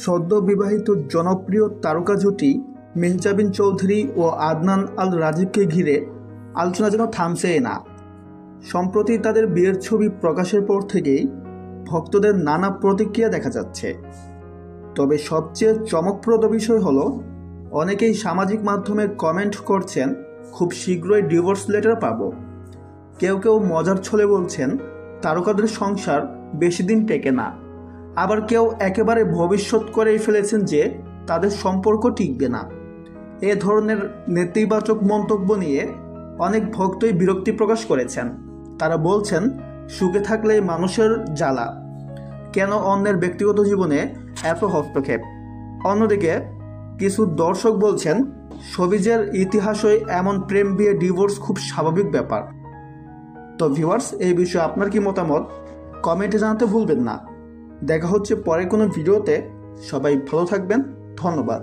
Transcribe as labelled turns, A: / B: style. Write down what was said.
A: সদ্য বিবাহিত জনপ্রিয় তারকা জুটি মেহজাবিন চৌধুরী ও আদনান আল রাজীবকে ঘিরে আলোচনা যেন থামছেই না। সম্প্রতি তাদের বিয়ের ছবি প্রকাশের পর থেকেই ভক্তদের নানা প্রতিক্রিয়া দেখা যাচ্ছে। তবে সবচেয়ে চমকপ্রদ বিষয় হলো, অনেকেই সামাজিক মাধ্যমে কমেন্ট করছেন খুব শীঘ্রই ডিভোর্স লেটার পাবো। কেউ কেউ মজার ছলে বলছেন তারকাদের সংসার বেশি দিন টেকে না, আবার কেউ একেবারে ভবিষ্যৎ করেই ফেলেছেন যে তাদের সম্পর্ক টিকবে না। এ ধরনের নেতিবাচক মন্তব্য নিয়ে অনেক ভক্তই বিরক্তি প্রকাশ করেছেন। তারা বলছেন, সুখে থাকলে মানুষের জ্বালা, কেন অন্যের ব্যক্তিগত জীবনে এত হস্তক্ষেপ। অন্যদিকে কিছু দর্শক বলছেন, শোবিজের ইতিহাসে এমন প্রেম বিয়ে ডিভোর্স খুব স্বাভাবিক ব্যাপার। তো ভিউয়ার্স, এই বিষয়ে আপনার কি মতামত কমেন্টে জানাতে ভুলবেন না। দেখা হচ্ছে পরে কোনো ভিডিওতে। সবাই ভালো থাকবেন। ধন্যবাদ।